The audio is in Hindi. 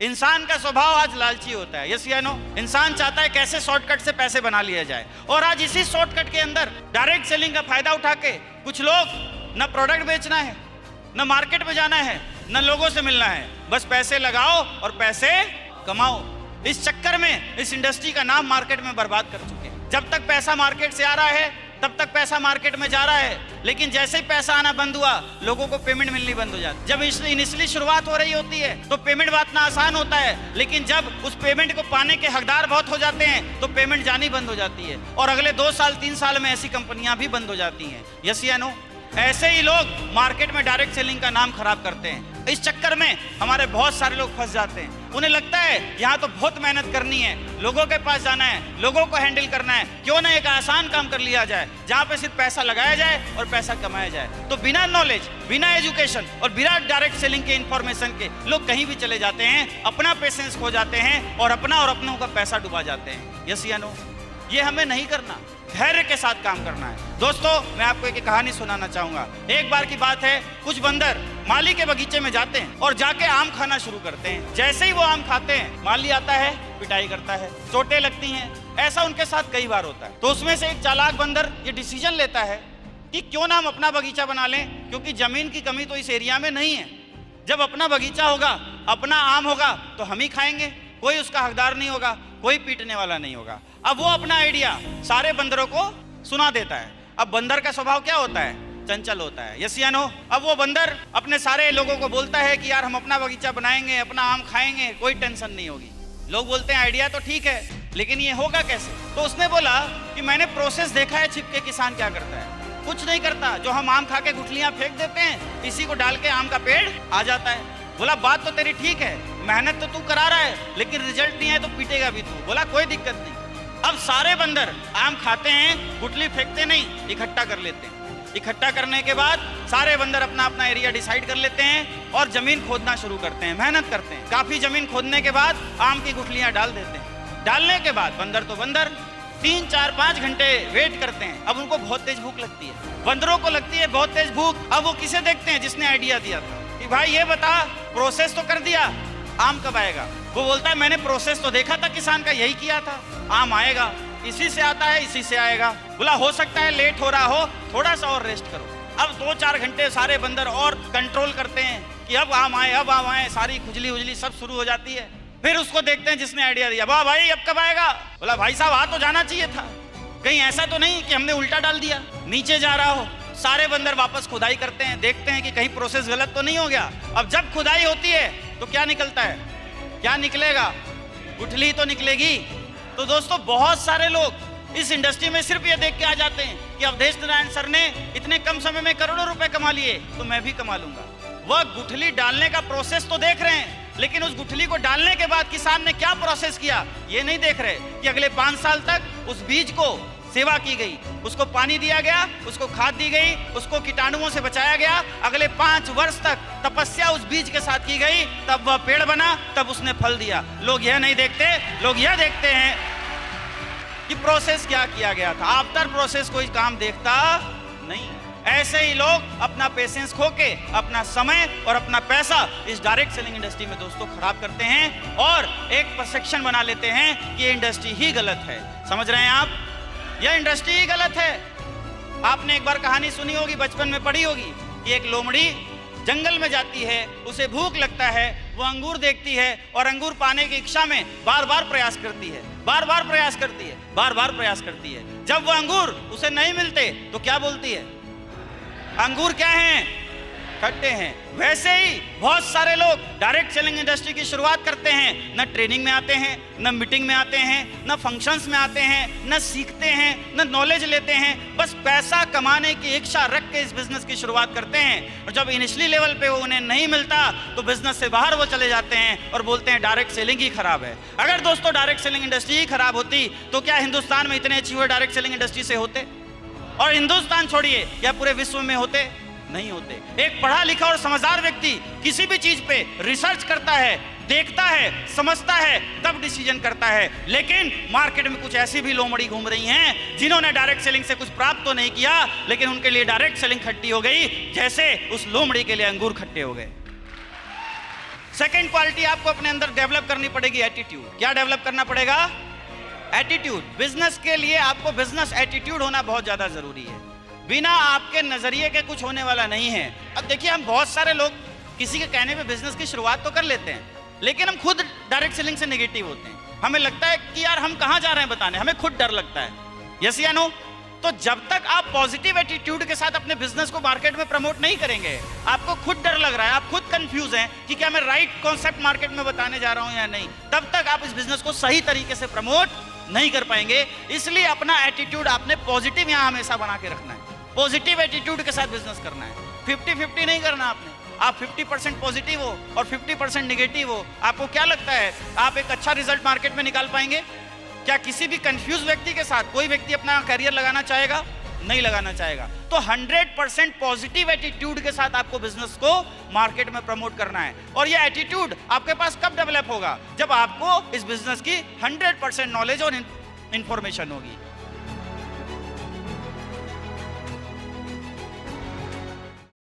इंसान का स्वभाव आज लालची होता है, यस या नो? इंसान चाहता है कैसे शॉर्टकट से पैसे बना लिया जाए, और आज इसी शॉर्टकट के अंदर डायरेक्ट सेलिंग का फायदा उठा के कुछ लोग न प्रोडक्ट बेचना है, न मार्केट में जाना है, न लोगों से मिलना है, बस पैसे लगाओ और पैसे कमाओ। इस चक्कर में इस इंडस्ट्री का नाम मार्केट में बर्बाद कर चुके हैं। जब तक पैसा मार्केट से आ रहा है तब तक पैसा मार्केट में जा रहा है, लेकिन जैसे ही पैसा आना बंद हुआ लोगों को पेमेंट मिलनी बंद हो जाती है। जब इनिशियली शुरुआत हो रही होती है तो पेमेंट बांटना आसान होता है, लेकिन जब उस पेमेंट को पाने के हकदार बहुत हो जाते हैं तो पेमेंट जानी बंद हो जाती है, और अगले 2 साल 3 साल में ऐसी कंपनियां भी बंद हो जाती हैं, यस या नो? ऐसे ही लोग मार्केट में डायरेक्ट सेलिंग का नाम खराब करते हैं। इस चक्कर में हमारे बहुत सारे लोग फंस जाते हैं। उन्हें लगता है यहाँ तो बहुत मेहनत करनी है, लोगों के पास जाना है, लोगों को हैंडल करना है, क्यों ना एक आसान काम कर लिया जाए जहाँ पे सिर्फ पैसा लगाया जाए और पैसा कमाया जाए। तो बिना नॉलेज, बिना एजुकेशन और बिना डायरेक्ट सेलिंग के इंफॉर्मेशन के लोग कहीं भी चले जाते हैं, अपना पेशेंस खो जाते हैं और अपना और अपनों का पैसा डुबा जाते हैं, यस या नो? ये हमें नहीं करना, धैर्य के साथ काम करना है। दोस्तों, मैं आपको एक कहानी सुनाना चाहूंगा। एक बार की बात है, कुछ बंदर माली के बगीचे में जाते हैं और जाके आम खाना शुरू करते हैं। जैसे ही वो आम खाते हैं, माली आता है, पिटाई करता है, चोटें लगती हैं। ऐसा उनके साथ कई बार होता है। तो उसमें से एक चालाक बंदर ये डिसीजन लेता है कि क्यों ना हम अपना बगीचा बना लें, क्योंकि जमीन की कमी तो इस एरिया में नहीं है। जब अपना बगीचा होगा, अपना आम होगा तो हम ही खाएंगे, कोई उसका हकदार नहीं होगा, कोई पीटने वाला नहीं होगा। अब वो अपना आइडिया सारे बंदरों को सुना देता है। अब बंदर का स्वभाव क्या होता है? चंचल होता है, यस या नो? अब वो बंदर अपने सारे लोगों को बोलता है कि यार हम अपना बगीचा बनाएंगे, अपना आम खाएंगे, कोई टेंशन नहीं होगी। लोग बोलते हैं आइडिया तो ठीक है, लेकिन ये होगा कैसे? तो उसने बोला कि मैंने प्रोसेस देखा है, छिपके किसान क्या करता है, कुछ नहीं करता। जो हम आम खा के गुठलियां फेंक देते हैं, इसी को डाल के आम का पेड़ आ जाता है। बोला बात तो तेरी ठीक है, मेहनत तो तू करा रहा है, लेकिन रिजल्ट नहीं है तो पीटेगा भी तू। बोला कोई दिक्कत नहीं। अब सारे बंदर आम खाते हैं, गुठली फेंकते नहीं, इकट्ठा कर लेते हैं। इकट्ठा करने के बाद सारे बंदर अपना अपना एरिया डिसाइड कर लेते हैं और जमीन खोदना शुरू करते हैं, मेहनत करते हैं। काफी जमीन खोदने के बाद आम की गुठलियां डाल देते हैं। डालने के बाद बंदर तो बंदर 3, 4, 5 घंटे वेट करते हैं। अब उनको बहुत तेज भूख लगती है, बंदरों को लगती है बहुत तेज भूख। अब वो किसे देखते हैं? जिसने आइडिया दिया था कि भाई ये बता, प्रोसेस तो कर दिया, आम कब आएगा? वो बोलता है मैंने प्रोसेस तो देखा था किसान का, यही किया था, आम आएगा, इसी से आता है, इसी से आएगा। बोला हो सकता है लेट हो रहा हो, थोड़ा सा और रेस्ट करो। अब 2-4 घंटे सारे बंदर और कंट्रोल करते हैं कि अब आम आए, अब आम आए, सारी खुजली उजली सब शुरू हो जाती है। फिर उसको देखते हैं जिसने आइडिया दिया, वाह भाई अब कब आएगा? बोला भाई साहब आ तो जाना चाहिए था, कहीं ऐसा तो नहीं कि हमने उल्टा डाल दिया, नीचे जा रहा हो। सारे बंदर वापस खुदाई करते हैं, देखते हैं कि कहीं प्रोसेस गलत तो नहीं हो गया। अब जब खुदाई होती है तो क्या निकलता है? क्या निकलेगा? गुठली तो निकलेगी। तो दोस्तों, बहुत सारे लोग इस इंडस्ट्री में सिर्फ ये देख के आ जाते हैं कि अवधेश नारायण सर ने इतने कम समय में करोड़ों रुपए कमा लिए, तो मैं भी कमा लूंगा। वह गुठली डालने का प्रोसेस तो देख रहे हैं, लेकिन उस गुठली को डालने के बाद किसान ने क्या प्रोसेस किया ये नहीं देख रहे कि अगले 5 साल तक उस बीज को सेवा की गई, उसको पानी दिया गया, उसको खाद दी गई, उसको कीटाणुओं से बचाया गया। अगले 5 वर्ष तक तपस्या उस बीज के साथ की गई, तब वह पेड़ बना, तब उसने फल दिया। लोग यह नहीं देखते, लोग यह देखते हैं कि प्रोसेस क्या किया गया था। आफ्टर प्रोसेस कोई काम देखता नहीं। ऐसे ही लोग अपना पेशेंस खो के अपना समय और अपना पैसा इस डायरेक्ट सेलिंग इंडस्ट्री में दोस्तों खराब करते हैं और एक परसेप्शन बना लेते हैं कि ये इंडस्ट्री ही गलत है। समझ रहे हैं आप? यह इंडस्ट्री ही गलत है। आपने एक बार कहानी सुनी होगी, बचपन में पढ़ी होगी कि एक लोमड़ी जंगल में जाती है, उसे भूख लगता है, वो अंगूर देखती है और अंगूर पाने की इच्छा में बार बार प्रयास करती है, बार बार प्रयास करती है, बार बार प्रयास करती है। जब वो अंगूर उसे नहीं मिलते तो क्या बोलती है? अंगूर क्या हैं? खट्टे हैं। वैसे ही बहुत सारे लोग डायरेक्ट सेलिंग इंडस्ट्री की शुरुआत करते हैं, न ट्रेनिंग में आते हैं, न मीटिंग में आते हैं, न फंक्शंस में आते हैं, न सीखते हैं, न नॉलेज लेते हैं, बस पैसा कमाने की इच्छा रख के इस बिजनेस की शुरुआत करते हैं। और जब इनिशियली लेवल पे वो उन्हें नहीं मिलता तो बिजनेस से बाहर वो चले जाते हैं और बोलते हैं डायरेक्ट सेलिंग ही खराब है। अगर दोस्तों डायरेक्ट सेलिंग इंडस्ट्री ही खराब होती तो क्या हिंदुस्तान में इतने अचीवर डायरेक्ट सेलिंग इंडस्ट्री से होते? और हिंदुस्तान छोड़िए, या पूरे विश्व में होते? नहीं होते। एक पढ़ा लिखा और समझदार व्यक्ति किसी भी चीज पे रिसर्च करता है, देखता है, समझता है, तब डिसीजन करता है। लेकिन मार्केट में कुछ ऐसी भी लोमड़ी घूम रही हैं जिन्होंने डायरेक्ट सेलिंग से कुछ प्राप्त तो नहीं किया, लेकिन उनके लिए डायरेक्ट सेलिंग खट्टी हो गई, जैसे उस लोमड़ी के लिए अंगूर खट्टे हो गए। सेकंड क्वालिटी आपको अपने अंदर डेवलप करनी पड़ेगी, एटीट्यूड। क्या डेवलप करना पड़ेगा? एटीट्यूड। बिजनेस के लिए आपको बिजनेस एटीट्यूड होना बहुत ज्यादा जरूरी है। बिना आपके नजरिए के कुछ होने वाला नहीं है। अब देखिए, हम बहुत सारे लोग किसी के कहने पे बिजनेस की शुरुआत तो कर लेते हैं, लेकिन हम खुद डायरेक्ट सेलिंग से नेगेटिव होते हैं। हमें लगता है कि यार हम कहाँ जा रहे हैं बताने, हमें खुद डर लगता है। यस या नो? तो जब तक आप पॉजिटिव एटीट्यूड के साथ अपने बिजनेस को मार्केट में प्रमोट नहीं करेंगे, आपको खुद डर लग रहा है, आप खुद कंफ्यूज हैं कि क्या मैं राइट कॉन्सेप्ट मार्केट में बताने जा रहा हूं या नहीं, तब तक आप इस बिजनेस को सही तरीके से प्रमोट नहीं कर पाएंगे। इसलिए अपना एटीट्यूड आपने पॉजिटिव यहां हमेशा बना के रखना है। पॉजिटिव एटीट्यूड के साथ बिजनेस करना है। 50-50 नहीं करना आपने। आप 50% पॉजिटिव हो और 50% नेगेटिव हो, आपको क्या लगता है आप एक अच्छा रिजल्ट मार्केट में निकाल पाएंगे? क्या किसी भी कंफ्यूज व्यक्ति के साथ कोई व्यक्ति अपना करियर लगाना चाहेगा? नहीं लगाना चाहेगा। तो 100% पॉजिटिव एटीट्यूड के साथ आपको बिजनेस को मार्केट में प्रमोट करना है। और ये एटीट्यूड आपके पास कब डेवलप होगा? जब आपको इस बिजनेस की 100% नॉलेज और इंफॉर्मेशन होगी।